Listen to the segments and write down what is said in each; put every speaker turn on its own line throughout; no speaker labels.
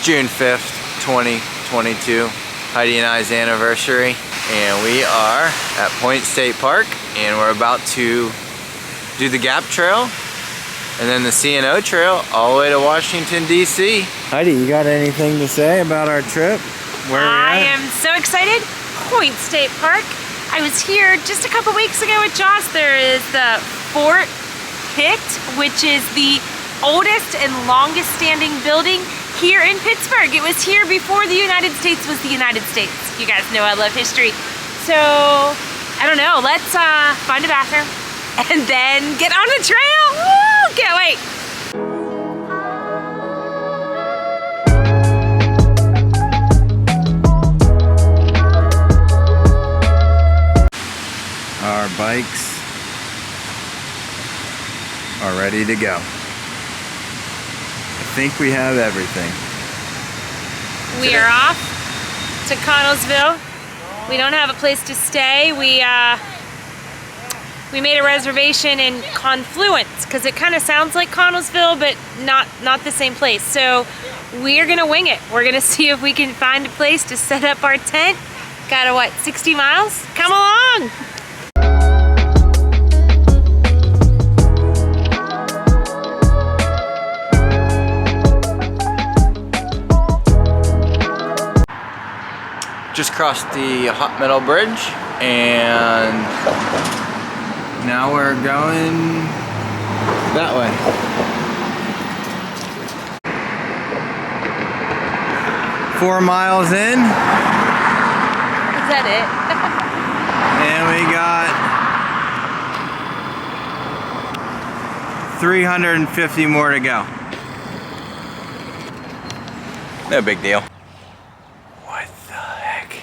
June 5th, 2022, Heidi and I's anniversary, and we are at Point State Park, and we're about to do the Gap Trail and then the C&O Trail all the way to Washington, D.C. Heidi, you got anything to say about our trip? Where are we at?
I am so excited. Point State Park. I was here just a couple weeks ago with Josh. There is the Fort Pitt, which is the oldest and longest standing building here in Pittsburgh. It was here before the United States was the United States. You guys know I love history. So, I don't know, let's find a bathroom and then get on the trail. Woo! Can't wait.
Our bikes are ready to go. I think we have everything.
We are off to Connellsville. We don't have a place to stay. We made a reservation in Confluence because it kind of sounds like Connellsville, but not the same place. So we're gonna wing it. We're gonna see if we can find a place to set up our tent. Got what, 60 miles? Come along.
Just crossed the Hot Metal Bridge, and now we're going that way. 4 miles in.
Is that it?
And we got 350 more to go. No big deal. What the heck?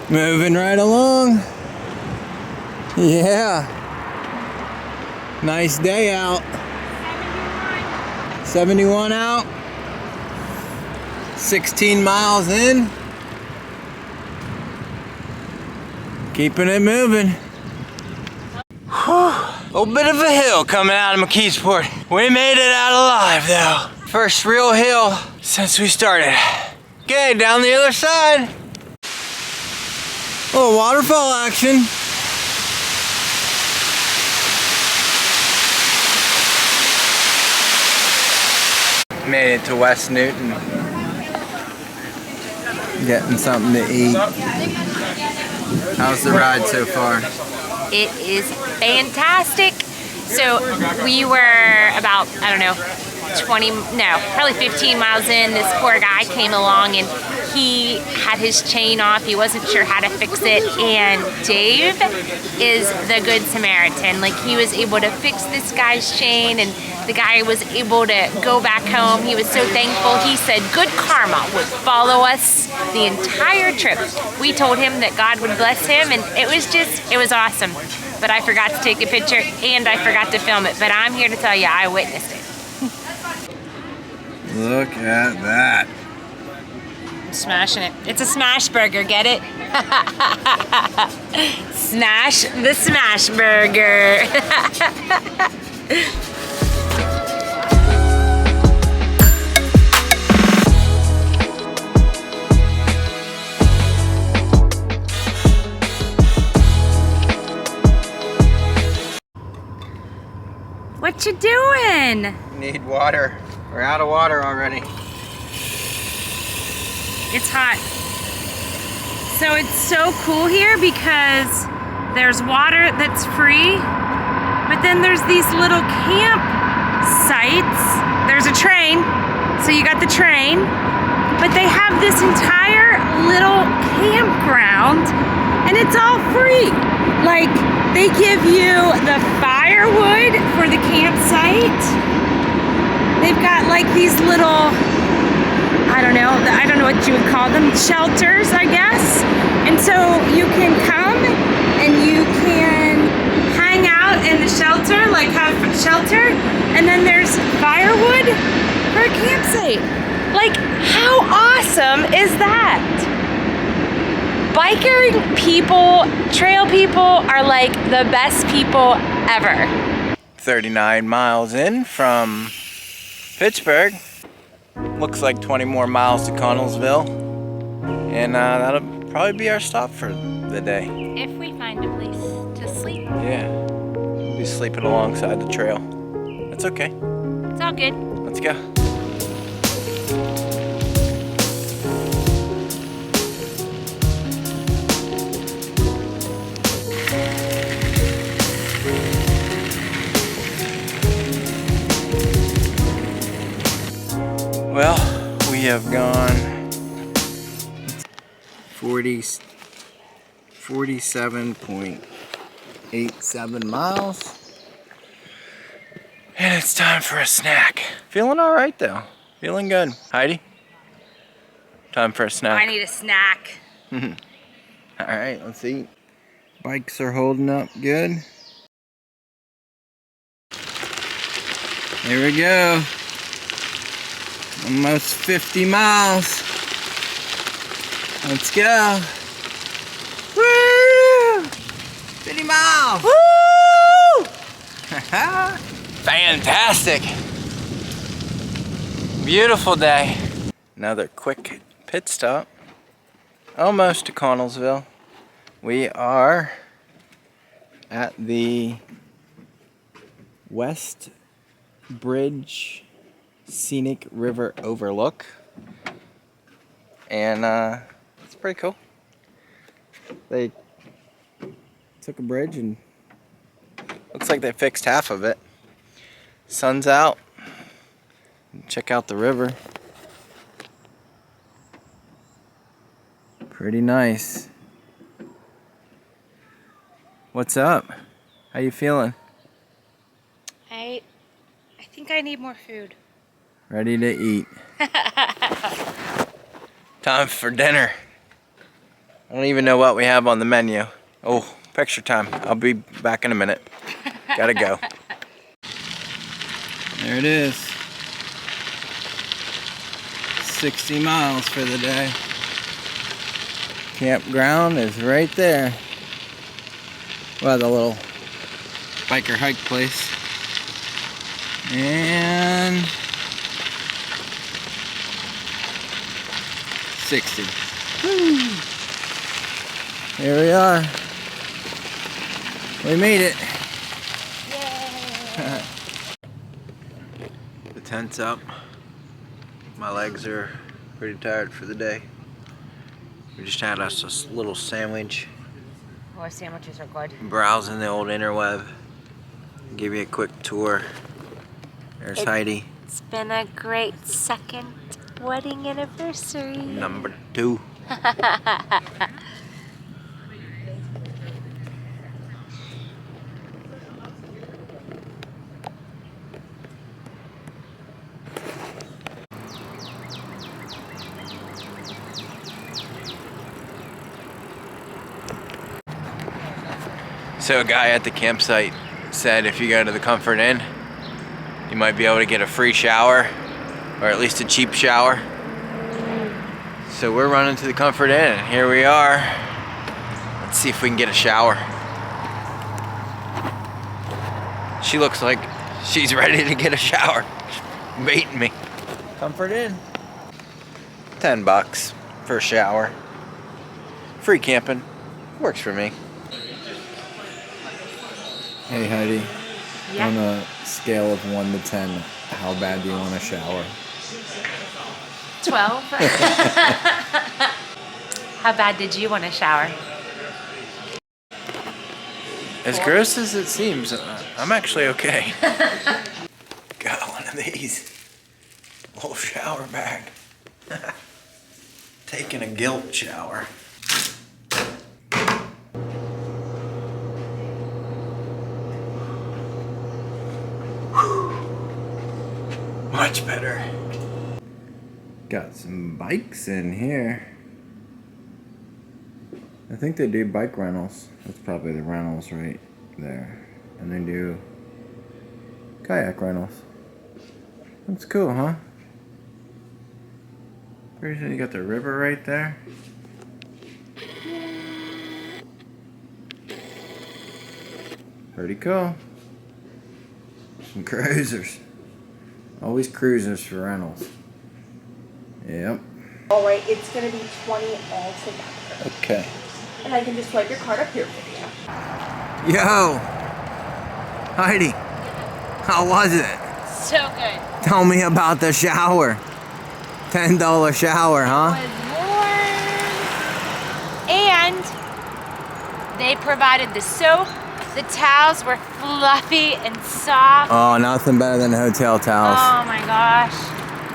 Moving right along. Yeah. Nice day out. 71 out. 16 miles in. Keeping it moving. Whew. A little bit of a hill coming out of Mckeesport. We made it out alive though. First real hill since we started. Okay, down the other side. A little waterfall action. Made it to West Newton. Getting something to eat. How's the ride so far?
It is fantastic. So we were about, I don't know, probably 15 miles in. This poor guy came along and he had his chain off. He wasn't sure how to fix it. And Dave is the good Samaritan. Like, he was able to fix this guy's chain, and the guy was able to go back home. He was so thankful. He said good karma would follow us the entire trip. We told him that God would bless him, and it was awesome. But I forgot to take a picture and I forgot to film it. But I'm here to tell you, I witnessed it.
Look at that.
Smashing it. It's a smash burger, get it? Smash the smash burger. What you doing?
Need water. We're out of water already.
It's hot. So it's so cool here because There's water that's free, but then there's these little camp sites. There's a train, so you got the train, but they have this entire little campground, and it's all free. Like, they give you the firewood for the campsite. They've got like these little, I don't know what you would call them, shelters, I guess. And so you can come and you can hang out in the shelter, like have shelter, and then there's firewood for a campsite. Like, how awesome is that? Biker people, trail people are like the best people ever.
39 miles in from Pittsburgh. Looks like 20 more miles to Connellsville. And that'll probably be our stop for the day.
If we find a place to sleep.
Yeah, we'll be sleeping alongside the trail. That's okay.
It's all good.
Let's go. Well, we have gone 47.87 miles. And it's time for a snack. Feeling all right though. Feeling good. Heidi? Time for a snack.
I need a snack.
All right, let's eat. Bikes are holding up good. Here we go. Almost 50 miles. Let's go. Woo! 50 miles. Woo! Fantastic. Beautiful day. Another quick pit stop. Almost to Connellsville. We are at the West Bridge Scenic River Overlook, and it's pretty cool. They took a bridge and looks like they fixed half of it. Sun's out. Check out the river. Pretty nice. What's up? How you feeling?
I think I need more food.
Ready to eat. Time for dinner. I don't even know what we have on the menu. Oh, picture time. I'll be back in a minute. Gotta go. There it is. 60 miles for the day. Campground is right there. Well, the little biker hike place. And 60. Woo. Here we are. We made it. Yay. The tent's up. My legs are pretty tired for the day. We just had us a little sandwich.
Oh, sandwiches are good.
Browsing the old interweb. Give you a quick tour. There's Heidi.
It's been a great second wedding anniversary.
Number 2. So a guy at the campsite said if you go to the Comfort Inn, you might be able to get a free shower, or at least a cheap shower. So we're running to the Comfort Inn, and here we are. Let's see if we can get a shower. She looks like she's ready to get a shower. Baiting me. Comfort Inn. $10 for a shower. Free camping. Works for me. Hey Heidi,
Yeah.
on a scale of 1 to 10, how bad do you want a shower?
12. How bad did you want to shower?
As gross as it seems, I'm actually okay. Got one of these. Little shower bag. Taking a guilt shower. Much better. Got some bikes in here. I think they do bike rentals. That's probably the rentals right there. And they do kayak rentals. That's cool, huh? Pretty sure you got the river right there. Pretty cool. Some cruisers. Always cruisers for rentals. Yep.
Alright, it's gonna be 20 altogether.
Okay.
And I can just swipe your card up here for you.
Yo! Heidi, how was it?
So good.
Tell me about the shower. $10 shower, huh?
It was warm. And they provided the soap. The towels were fluffy and soft.
Oh, nothing better than hotel towels.
Oh my gosh.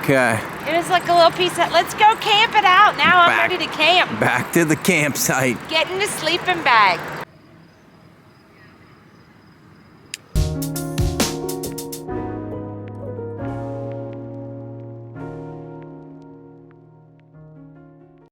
Okay.
It was like a little piece of, let's go camp it out. Now I'm ready to camp.
Back to the campsite.
Get in the sleeping bag.